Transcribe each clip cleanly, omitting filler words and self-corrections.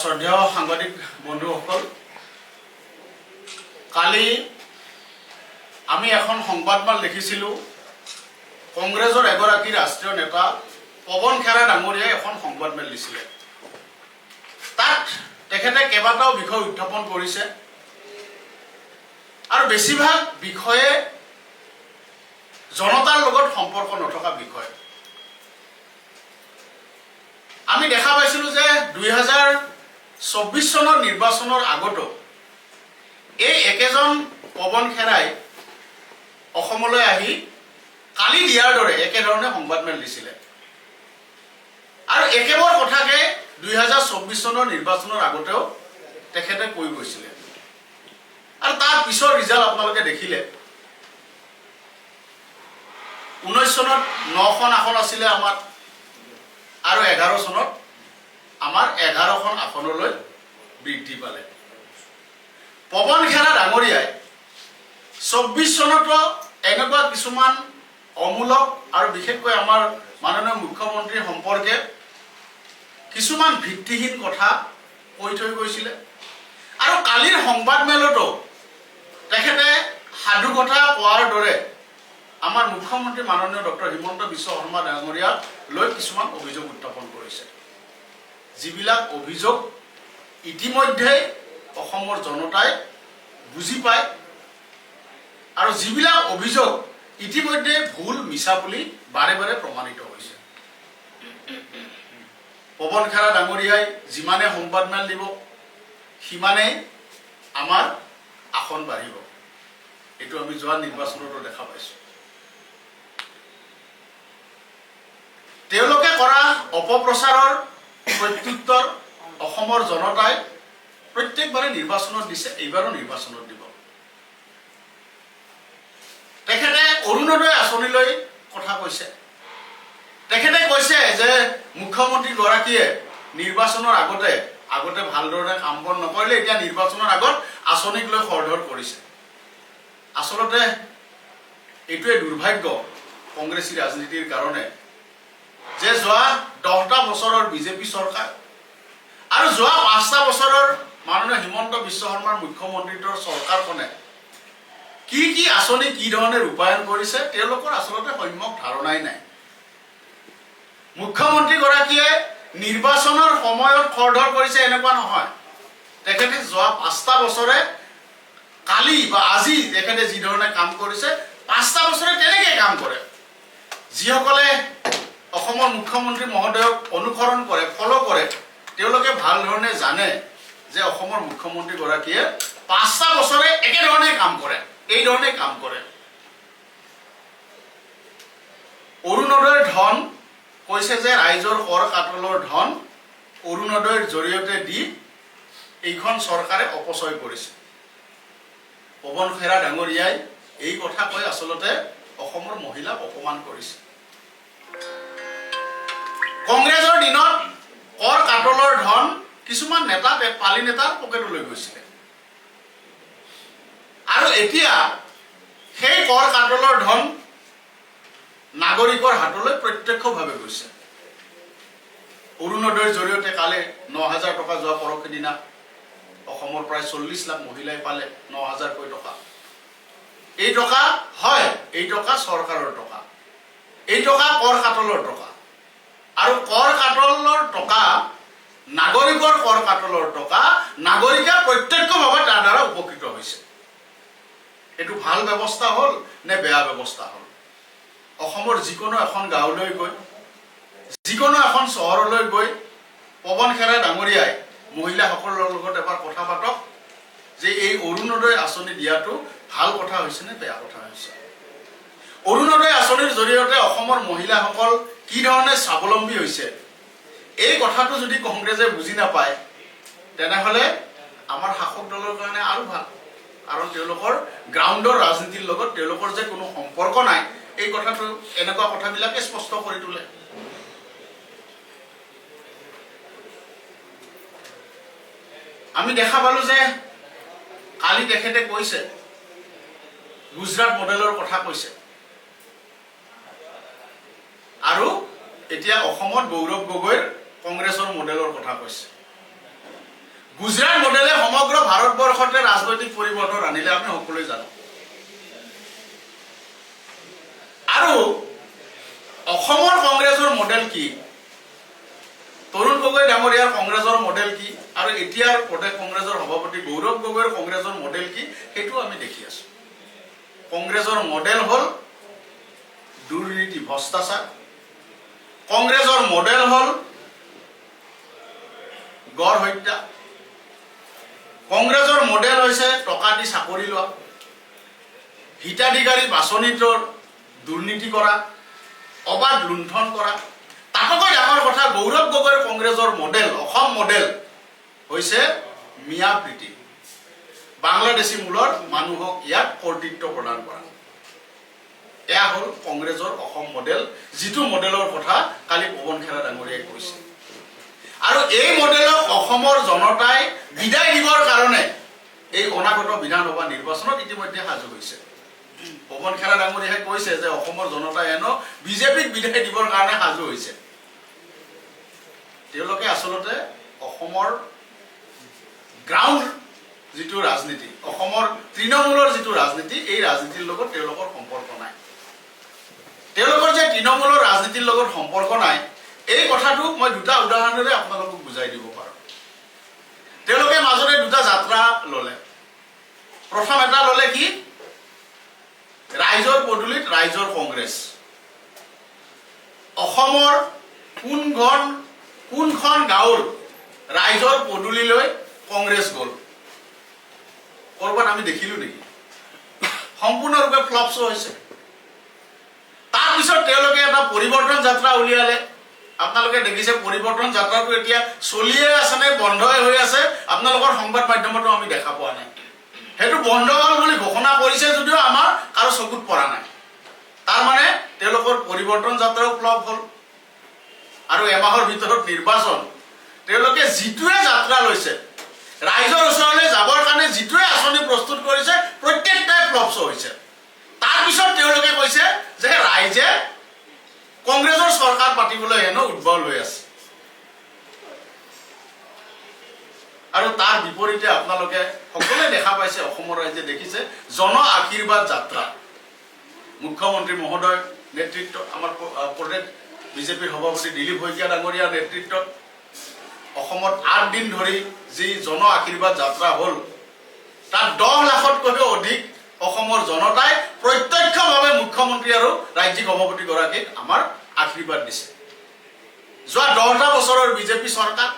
শ্ৰদ্ধেয় সাংবাদিক বন্ধুসকল, কালি আমি এখন সংবাদমাল দেখিছিলোঁ। কংগ্ৰেছৰ এগৰাকী ৰাষ্ট্ৰীয় নেতা পৱন খেৰা ডাঙৰীয়াই এখন সংবাদমেল দিছিলে। তাত তেখেতে কেইবাটাও বিষয় উত্থাপন কৰিছে আৰু বেছিভাগ বিষয়ে জনতাৰ লগত সম্পৰ্ক নথকা বিষয়। আমি দেখা পাইছিলোঁ যে 2024 চনৰ নিৰ্বাচনৰ আগতো এই একেজন পৱন খেৰাই অসমলৈ আহি কালি দিয়াৰ দৰে একেধৰণে সংবাদমেল দিছিলে আৰু একেবোৰ কথাকে 2024 চনৰ নিৰ্বাচনৰ আগতেও তেখেতে কৈ গৈছিলে। আৰু তাৰ পিছৰ ৰিজাল্ট আপোনালোকে দেখিলে। 19 চনত 9খন আসন আছিলে আমাৰ আৰু 11 চনত আমাৰ 11খন আসনলৈ বৃদ্ধি পালে। পৱন খেৰা ডাঙৰীয়াই 24 চনতো এনেকুৱা কিছুমান অমূলক আৰু বিশেষকৈ আমাৰ মাননীয় মুখ্যমন্ত্ৰীৰ সম্পৰ্কে কিছুমান ভিত্তিহীন কথা কৈ থৈ গৈছিলে আৰু কালিৰ সংবাদমেলতো তেখেতে সাধু কথা কোৱাৰ দৰে আমাৰ মুখ্যমন্ত্ৰী মাননীয় ডক্টৰ হিমন্ত বিশ্ব শৰ্মা ডাঙৰীয়াক লৈ কিছুমান অভিযোগ উত্থাপন কৰিছে, যিবিলাক অভিযোগ ইতিমধ্যে অসমৰ জনতাই বুজি পায় আৰু যিবিলাক অভিযোগ ইতিমধ্যে ভুল মিছা বুলি বাৰে বাৰে প্ৰমাণিত হৈছে। পৱন খেৰা ডাঙৰীয়াই যিমানে সংবাদমেল দিব সিমানেই আমাৰ আসন বাঢ়িব। এইটো আমি যোৱা নিৰ্বাচনতো দেখা পাইছোঁ। তেওঁলোকে কৰা অপপ্ৰচাৰৰ প্ৰত্যুত্তৰ অসমৰ জনতাই প্ৰত্যেকবাৰে নিৰ্বাচনত দিছে, এইবাৰো নিৰ্বাচনত দিব। তেখেতে অৰুণোদয় আঁচনিলৈ কথা কৈছে। তেখেতে কৈছে যে মুখ্যমন্ত্ৰীগৰাকীয়ে নিৰ্বাচনৰ আগতে ভালদৰে কাম বন নকৰিলে, এতিয়া নিৰ্বাচনৰ আগত আঁচনিক লৈ খৰধৰ কৰিছে। আচলতে এইটোৱে দুৰ্ভাগ্য কংগ্ৰেছী ৰাজনীতিৰ কাৰণে যে যোৱা 10টা বছৰৰ বিজেপি চৰকাৰ আৰু যোৱা 5টা বছৰৰ মাননীয় হিমন্ত বিশ্ব শৰ্মাৰ মুখ্যমন্ত্ৰীত্বৰ চৰকাৰখনে কি কি আঁচনি কি ধৰণে ৰূপায়ণ কৰিছে তেওঁলোকৰ আচলতে সম্যক ধাৰণাই নাই। মুখ্যমন্ত্ৰীগৰাকীয়ে নিৰ্বাচনৰ সময়ত খৰধৰ কৰিছে এনেকুৱা নহয়। তেখেতে যোৱা 5টা বছৰে কালি বা আজি তেখেতে যি ধৰণে কাম কৰিছে 5টা বছৰে তেনেকৈ কাম কৰে। যিসকলে অসমৰ মুখ্যমন্ত্ৰী মহোদয়ক অনুসৰণ কৰে, ফল' কৰে, তেওঁলোকে ভাল ধৰণে জানে যে অসমৰ মুখ্যমন্ত্ৰীগৰাকীয়ে 5টা বছৰে একেধৰণে কাম কৰে, এইধৰণে কাম কৰে। অৰুণোদয়ৰ ধন কৈছে যে ৰাইজৰ কৰ কাটলৰ ধন অৰুণোদয়ৰ জৰিয়তে দি এইখন চৰকাৰে অপচয় কৰিছে। পৱন খেৰা ডাঙৰীয়াই এই কথা কৈ আচলতে অসমৰ মহিলাক অপমান কৰিছে। কংগ্ৰেছৰ দিনত কৰ কাটলৰ ধন কিছুমান নেতা পালি নেতাৰ পকেটলৈ গৈছিলে আৰু এতিয়া সেই কৰ কাটলৰ ধন নাগৰিকৰ হাতলৈ প্ৰত্যক্ষভাৱে গৈছে। অৰুণোদয়ৰ জৰিয়তে কালি 9,000 টকা যোৱা পৰহি দিনা অসমৰ প্ৰায় 40 লাখ মহিলাই পালে 9,000কৈ টকা। এই টকা হয়, এই টকা চৰকাৰৰ টকা, এই টকা কৰ কাটলৰ টকা আৰু কৰ কাটলৰ টকা নাগৰিকৰ কৰ কাটলৰ টকা নাগৰিকে প্ৰত্যক্ষভাৱে তাৰ দ্বাৰা উপকৃত হৈছে। এইটো ভাল ব্যৱস্থা হ'ল নে বেয়া ব্যৱস্থা হ'ল? অসমৰ যিকোনো এখন গাঁৱলৈ গৈ, যিকোনো এখন চহৰলৈ গৈ পৱন খেৰা ডাঙৰীয়াই মহিলাসকলৰ লগত এবাৰ কথা পাতক যে এই অৰুণোদয় আঁচনি দিয়াটো ভাল কথা হৈছে নে বেয়া কথা হৈছে। অৰুণোদয় আঁচনিৰ জৰিয়তে অসমৰ মহিলাসকল কি ধৰণে স্বাৱলম্বী হৈছে এই কথাটো যদি কংগ্ৰেছে বুজি নাপায় তেনেহ'লে আমাৰ শাসক দলৰ কাৰণে আৰু ভাল, কাৰণ তেওঁলোকৰ গ্ৰাউণ্ডৰ ৰাজনীতিৰ লগত তেওঁলোকৰ যে কোনো সম্পৰ্ক নাই এই কথাটো এনেকুৱা কথাবিলাকে স্পষ্ট কৰি তোলে। আমি দেখা পালো যে কালি তেখেতে কৈছে গুজৰাট মডেলৰ কথা কৈছে আৰু এতিয়া অসমত গৌৰৱ গগৈৰ কংগ্ৰেছৰ মডেলৰ কথা কৈছে। গুজৰাট মডেলে সমগ্ৰ ভাৰতবৰ্ষতে ৰাজনৈতিক পৰিৱৰ্তন আনিলে আমি সকলোৱে জানো। আৰু অসমৰ কংগ্ৰেছৰ মডেল কি, তৰুণ গগৈ ডাঙৰীয়াৰ কংগ্ৰেছৰ মডেল কি, আৰু এতিয়াৰ প্ৰদেশ কংগ্ৰেছৰ সভাপতি গৌৰৱ গগৈৰ কংগ্ৰেছৰ মডেল কি, সেইটো আমি দেখি আছো। কংগ্ৰেছৰ মডেল হ'ল দুৰ্নীতি ভ্ৰষ্টাচাৰ, কংগ্ৰেছৰ মডেল হ'ল গড় হত্যা, কংগ্ৰেছৰ মডেল হৈছে টকা দি চাকৰি লোৱা, হিতাধিকাৰী বাছনিত দুৰ্নীতি কৰা, অবাধ লুণ্ঠন কৰা। তাতকৈ ডাঙৰ কথা, গৌৰৱ গগৈৰ কংগ্ৰেছৰ মডেল, অসম মডেল হৈছে মিয়া প্ৰীতি, বাংলাদেশী মূলৰ মানুহক ইয়াত কৰ্তৃত্ব প্ৰদান কৰা। এয়া হ'ল কংগ্ৰেছৰ অসম মডেল, যিটো মডেলৰ কথা কালি পৱন খেৰা ডাঙৰীয়াই কৈছে। আৰু এই মডেলক অসমৰ জনতাই বিদায় দিবৰ কাৰণে এই অনাগত বিধানসভা নিৰ্বাচনত ইতিমধ্যে সাজু হৈছে। পৱন খেৰা ডাঙৰীয়াই কৈছে যে অসমৰ জনতাই হেনো বিজেপিক বিদায় দিবৰ কাৰণে সাজু হৈছে। তেওঁলোকে আচলতে অসমৰ গ্ৰাউণ্ড যিটো ৰাজনীতি, অসমৰ তৃণমূলৰ যিটো ৰাজনীতি, এই ৰাজনীতিৰ লগত তেওঁলোকৰ সম্পৰ্ক নাই। তেওঁলোকৰ যে তৃণমূলৰ ৰাজনীতিৰ লগত সম্পৰ্ক নাই, এই কথাটো মই দুটা উদাহৰণেৰে আপোনালোকক বুজাই দিব পাৰোঁ। তেওঁলোকে মাজতে দুটা যাত্ৰা ল'লে। প্ৰথম এটা ল'লে কি, ৰাইজৰ পদূলিত ৰাইজৰ কংগ্ৰেছ। অসমৰ কোনখন গাঁৱৰ ৰাইজৰ পদূলিলৈ কংগ্ৰেছ গ'ল? ক'ৰবাত আমি দেখিলো নেকি? সম্পূৰ্ণৰূপে ফ্লপ শ্ব' হৈছে। তাৰপিছত তেওঁলোকে এটা পৰিৱৰ্তন যাত্ৰা উলিয়ালে। আপোনালোকে দেখিছে পৰিৱৰ্তন যাত্ৰাটো এতিয়া চলিয়ে আছে নে বন্ধই হৈ আছে, আপোনালোকৰ সংবাদ মাধ্যমতো আমি দেখা পোৱা নাই। সেইটো বন্ধ হ'ল বুলি ঘোষণা কৰিছে যদিও আমাৰ কাৰো চকুত পৰা নাই। তাৰমানে তেওঁলোকৰ পৰিৱৰ্তন যাত্ৰাও ফ্লপ হ'ল। আৰু এমাহৰ ভিতৰত নিৰ্বাচন। তেওঁলোকে যিটোৱে যাত্ৰা লৈছে, ৰাইজৰ ওচৰলৈ যাবৰ কাৰণে যিটোৱে আঁচনি প্ৰস্তুত কৰিছে, প্ৰত্যেকটাই ফ্লপ শ্ব' হৈছে। তাৰপিছত তেওঁলোকে কৈছে যে ৰাইজে কংগ্ৰেছৰ চৰকাৰ পাতিবলৈ হেনো উদ্বল হৈ আছে। আৰু তাৰ বিপৰীতে আপোনালোকে সকলোৱে দেখা পাইছে, অসমৰ ৰাইজে দেখিছে জন আশীৰ্বাদ যাত্ৰা। মুখ্যমন্ত্ৰী মহোদয় নেতৃত্বত, আমাৰ প্ৰদেশ বিজেপিৰ সভাপতি দিলীপ শইকীয়া ডাঙৰীয়াৰ নেতৃত্বত অসমত 8 দিন ধৰি যি জন আশীৰ্বাদ যাত্ৰা হ'ল, তাত 10 লাখতকৈও অধিক অসমৰ জনতাই প্ৰত্যক্ষভাৱে মুখ্যমন্ত্ৰী আৰু ৰাজ্যিক সভাপতিগৰাকীক আমাৰ আশীৰ্বাদ দিছে। যোৱা 10টা বছৰৰ বিজেপি চৰকাৰ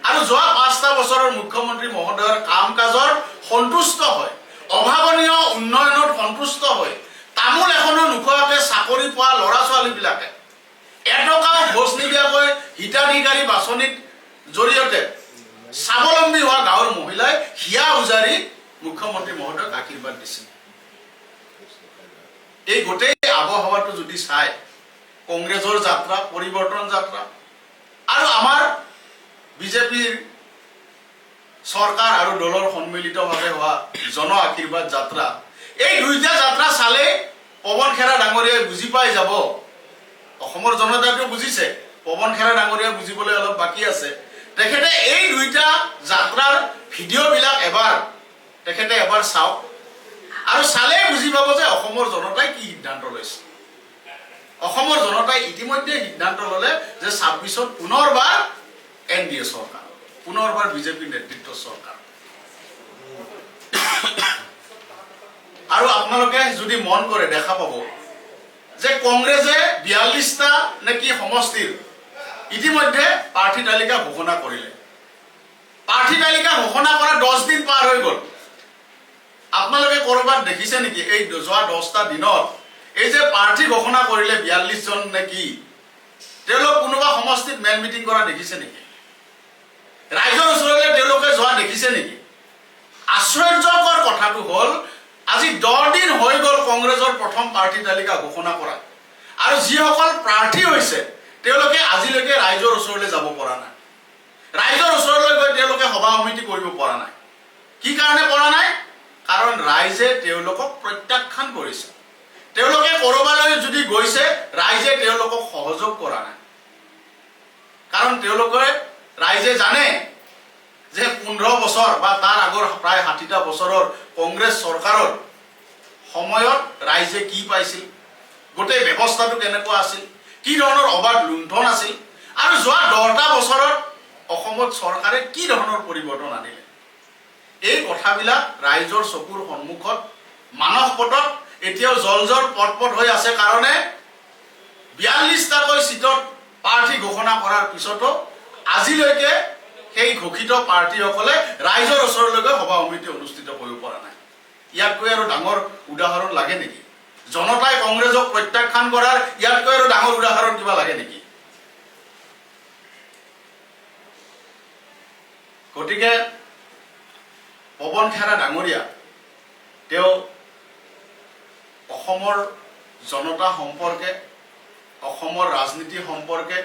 আৰু যোৱা 5টা বছৰৰ মুখ্যমন্ত্ৰী মহোদয়ৰ কাম কাজৰ সন্তুষ্ট হয়, অভাৱনীয় উন্নয়নত সন্তুষ্ট হয়, তামোল এখনো নোখোৱাকৈ চাকৰি পোৱা ল'ৰা ছোৱালীবিলাকে এটকাও ঘোষ নিদিয়াকৈ হিতাধিকাৰী বাছনিৰ জৰিয়তে স্বাৱলম্বী হোৱা গাঁৱৰ মহিলাই হিয়া উজাৰি মুখ্যমন্ত্ৰী মহোদয়ক আশীৰ্বাদ দিছে। এই গোটেই আবহাৱাটো যদি চাই, কংগ্ৰেছৰ যাত্ৰা, পৰিৱৰ্তন যাত্ৰা আৰু আমাৰ বিজেপিৰ চৰকাৰ আৰু দলৰ সন্মিলিতভাৱে হোৱা জন আশীৰ্বাদ যাত্ৰা, এই দুইটা যাত্ৰা চালে পৱন খেৰা ডাঙৰীয়াই বুজি পাই যাব। অসমৰ জনতাইতো বুজিছে, পৱন খেৰা ডাঙৰীয়াই বুজিবলৈ অলপ বাকী আছে। তেখেতে এই দুইটা যাত্ৰাৰ ভিডিঅ'বিলাক তেখেতে এবাৰ চাওক, আৰু চালেই বুজি পাব যে অসমৰ জনতাই কি সিদ্ধান্ত লৈছে। অসমৰ জনতাই ইতিমধ্যে সিদ্ধান্ত ল'লে যে 26ত পুনৰবাৰ NDA চৰকাৰ, পুনৰবাৰ বিজেপি নেতৃত্বৰ চৰকাৰ। আৰু আপোনালোকে যদি মন কৰে দেখা পাব যে কংগ্ৰেছে 42টা নে কি সমষ্টিৰ ইতিমধ্যে প্ৰাৰ্থী তালিকা ঘোষণা কৰিলে। প্ৰাৰ্থী তালিকা ঘোষণা কৰা 10 দিন পাৰ হৈ গ'ল। আপোনালোকে ক'ৰবাত দেখিছে নেকি এই যোৱা 10টা দিনত এই যে প্ৰাৰ্থী ঘোষণা কৰিলে 42 জন নে কি, তেওঁলোক কোনোবা সমষ্টিত মেল মিটিং কৰা দেখিছে নেকি? ৰাইজৰ ওচৰলৈ তেওঁলোকে যোৱা দেখিছে নেকি? আশ্চৰ্যকৰ কথাটো হ'ল, আজি 10 দিন হৈ গ'ল কংগ্ৰেছৰ প্ৰথম প্ৰাৰ্থী তালিকা ঘোষণা কৰা, আৰু যিসকল প্ৰাৰ্থী হৈছে তেওঁলোকে আজিলৈকে ৰাইজৰ ওচৰলৈ যাব পৰা নাই। ৰাইজৰ ওচৰলৈ গৈ তেওঁলোকে সভা সমিতি কৰিব পৰা নাই। কি কাৰণে পৰা নাই? কাৰণ ৰাইজে তেওঁলোকক প্ৰত্যাখ্যান কৰিছে। তেওঁলোকে ক'ৰবালৈ যদি গৈছে, ৰাইজে তেওঁলোকক সহযোগ কৰা নাই। কাৰণ ৰাইজে জানে যে 15 বছৰ বা তাৰ আগৰ প্ৰায় 60টা বছৰৰ কংগ্ৰেছ চৰকাৰৰ সময়ত ৰাইজে কি পাইছিল, গোটেই ব্যৱস্থাটো কেনেকুৱা আছিল, কি ধৰণৰ অবাধ লুণ্ঠন আছিল, আৰু যোৱা 10টা বছৰত অসমত চৰকাৰে কি ধৰণৰ পৰিৱৰ্তন আনিলে। এই কথাবিলাক ৰাইজৰ চকুৰ সন্মুখত মানসপটত এতিয়াও জলজল পটপট হৈ আছে কাৰণে 42টাকৈ সিটত প্ৰাৰ্থী ঘোষণা কৰাৰ পিছতো আজিলৈকে সেই ঘোষিত প্ৰাৰ্থীসকলে ৰাইজৰ ওচৰলৈকে সভা সমিতি অনুষ্ঠিত কৰিব পৰা নাই। ইয়াতকৈ আৰু ডাঙৰ উদাহৰণ লাগে নেকি? জনতাই কংগ্ৰেছক প্ৰত্যাখ্যান কৰাৰ ইয়াতকৈ আৰু ডাঙৰ উদাহৰণ কিবা লাগে নেকি? গতিকে পৱন খেৰা ডাঙৰীয়া তেওঁ অসমৰ জনতা সম্পৰ্কে, অসমৰ ৰাজনীতি সম্পৰ্কে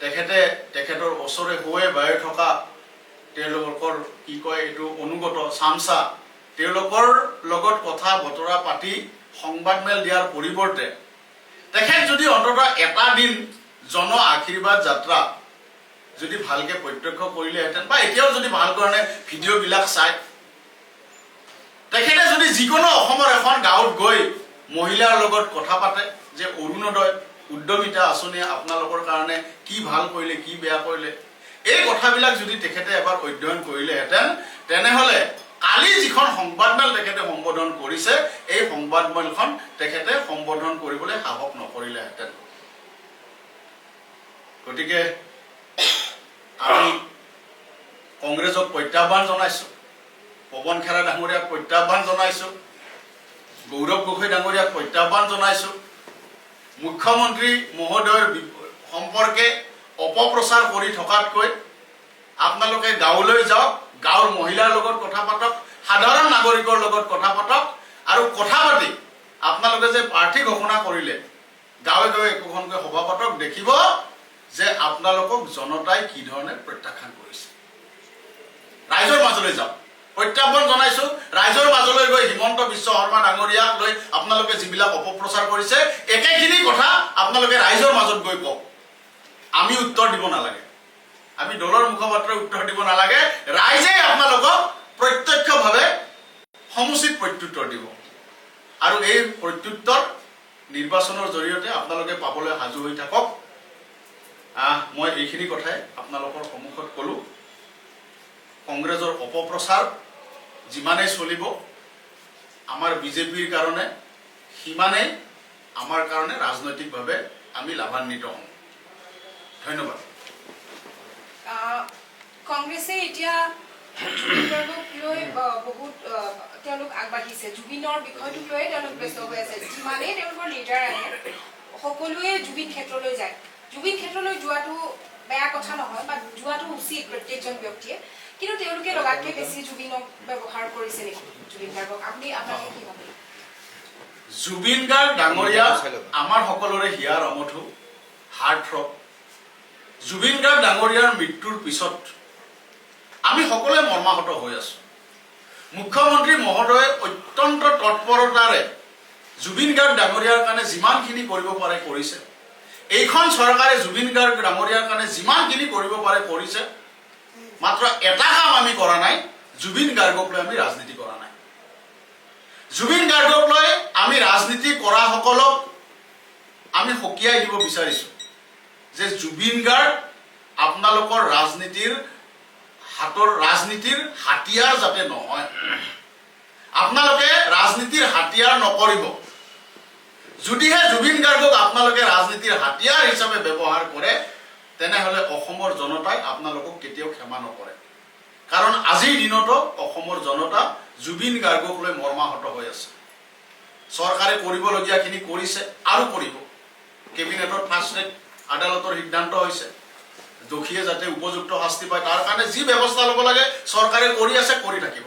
তেখেতৰ ওচৰে হৈ বাই থকা তেওঁলোকৰ কি কয় এইটো অনুগত চামচা, তেওঁলোকৰ লগত কথা বতৰা পাতি সংবাদমেল দিয়াৰ পৰিৱৰ্তে তেখেত যদি অন্ততঃ এটা দিন জন আশীৰ্বাদ যাত্ৰা যদি ভালকে প্ৰত্যক্ষ কৰিলেহেঁতেন বা এতিয়াও যদি ভাল কাৰণে ভিডিঅ'বিলাক চায়, তেখেতে যদি যিকোনো অসমৰ এখন গাঁৱত গৈ মহিলাৰ লগত কথা পাতে যে অৰুণোদয় উদ্যমিতা আঁচনিয়ে আপোনালোকৰ কাৰণে কি ভাল কৰিলে, কি বেয়া কৰিলে, এই কথাবিলাক যদি তেখেতে এবাৰ অধ্যয়ন কৰিলেহেঁতেন, তেনেহ'লে কালি যিখন সংবাদমেল তেখেতে সম্বোধন কৰিছে, এই সংবাদমেলখন তেখেতে সম্বোধন কৰিবলৈ সাহস নকৰিলেহেঁতেন। গতিকে আমি কংগ্ৰেছক প্ৰত্যাহ্বান জনাইছোঁ, পৱন খেৰা ডাঙৰীয়াক প্ৰত্যাহ্বান জনাইছোঁ, গৌৰৱ গগৈ ডাঙৰীয়াক প্ৰত্যাহ্বান জনাইছোঁ, মুখ্যমন্ত্ৰী মহোদয়ৰ সম্পৰ্কে অপপ্ৰচাৰ কৰি থকাতকৈ আপোনালোকে গাঁৱলৈ যাওক, গাঁৱৰ মহিলাৰ লগত কথা পাতক, সাধাৰণ নাগৰিকৰ লগত কথা পাতক, আৰু কথা পাতি আপোনালোকে যে প্ৰাৰ্থী ঘোষণা কৰিলে গাঁৱে গাঁৱে একোখনকৈ সভা পাতক, দেখিব যে আপোনালোকক জনতাই কি ধৰণে প্ৰত্যাখ্যান কৰিছে। ৰাইজৰ মাজলৈ যাওক, প্ৰত্যাহ্বান জনাইছোঁ, ৰাইজৰ মাজলৈ গৈ হিমন্ত বিশ্ব শৰ্মা ডাঙৰীয়াক লৈ আপোনালোকে যিবিলাক অপপ্ৰচাৰ কৰিছে, একেখিনি কথা আপোনালোকে ৰাইজৰ মাজত গৈ কওক। আমি উত্তৰ দিব নালাগে, আমি দলৰ মুখপাত্ৰই উত্তৰ দিব নালাগে, ৰাইজে আপোনালোকক প্ৰত্যক্ষভাৱে সমুচিত প্ৰত্যুত্তৰ দিব, আৰু এই প্ৰত্যুত্তৰ নিৰ্বাচনৰ জৰিয়তে আপোনালোকে পাবলৈ সাজু হৈ থাকক। মই এইখিনি কথাই আপোনালোকৰ সন্মুখত ক'লোঁ। কংগ্ৰেছৰ অপপ্ৰচাৰ যিমানেই চলিব আমাৰ বিজেপিৰ কাৰণে সিমানেই আমাৰ কাৰণে ৰাজনৈতিকভাৱে আমি লাভান্বিত হ'ম। ধন্যবাদ। কংগ্ৰেছে এতিয়া লৈ বহুত তেওঁলোক আগবাঢ়িছে, জুবিনৰ বিষয়টোক লৈয়ে তেওঁলোক ব্যস্ত হৈ আছে। যিমানেই তেওঁলোকৰ লিডাৰ আহে সকলোৱে জুবিন ক্ষেত্ৰলৈ যায়। জুবিন ক্ষেত্ৰলৈ যোৱাটো বেয়া কথা নহয় বা যোৱাটো উচিত প্ৰত্যেকজন ব্যক্তিয়ে, কিন্তু তেওঁলোকে লগাতকৈ বেছি জুবিনক ব্যৱহাৰ কৰিছে নেকি? জুবিন গাৰ্গক আপোনালোকে কি ভাবে? জুবিন গাৰ্গ ডাঙৰীয়া আমাৰ সকলোৰে হিয়াৰ আমঠু, হাৰ্টথ্ৰব। জুবিন গাৰ্গ ডাঙৰীয়াৰ মৃত্যুৰ পিছত আমি সকলোৱে মৰ্মাহত হৈ আছো। মুখ্যমন্ত্ৰী মহোদয়ে অত্যন্ত তৎপৰতাৰে জুবিন গাৰ্গ ডাঙৰীয়াৰ কাৰণে যিমানখিনি কৰিব পাৰে কৰিছে। এইখন চৰকাৰে জুবিন গাৰ্গ ডাঙৰীয়াৰ কাৰণে যিমানখিনি কৰিব পাৰে কৰিছে। মাত্ৰ এটা কাম আমি কৰা নাই, জুবিন গাৰ্গক লৈ আমি ৰাজনীতি কৰা নাই। জুবিন গাৰ্গক লৈ আমি ৰাজনীতি কৰাসকলক আমি সকীয়াই দিব বিচাৰিছো যে জুবিন গাৰ্গ আপোনালোকৰ ৰাজনীতিৰ হাতিয়াৰ যাতে নহয়, আপোনালোকে ৰাজনীতিৰ হাতিয়াৰ নকৰিব। যদিহে জুবিন গাৰ্গক আপোনালোকে ৰাজনীতিৰ হাতিয়াৰ হিচাপে ব্যৱহাৰ কৰে, তেনেহ'লে অসমৰ জনতাই আপোনালোকক কেতিয়াও ক্ষমা নকৰে। কাৰণ আজিৰ দিনতো অসমৰ জনতা জুবিন গাৰ্গক লৈ মৰ্মাহত হৈ আছে। চৰকাৰে কৰিবলগীয়াখিনি কৰিছে আৰু কৰিব। কেবিনেটত ফাৰ্ষ্ট ট্ৰেক আদালতৰ সিদ্ধান্ত হৈছে, দোষীয়ে যাতে উপযুক্ত শাস্তি পায় তাৰ কাৰণে যি ব্যৱস্থা ল'ব লাগে চৰকাৰে কৰি আছে, কৰি থাকিব।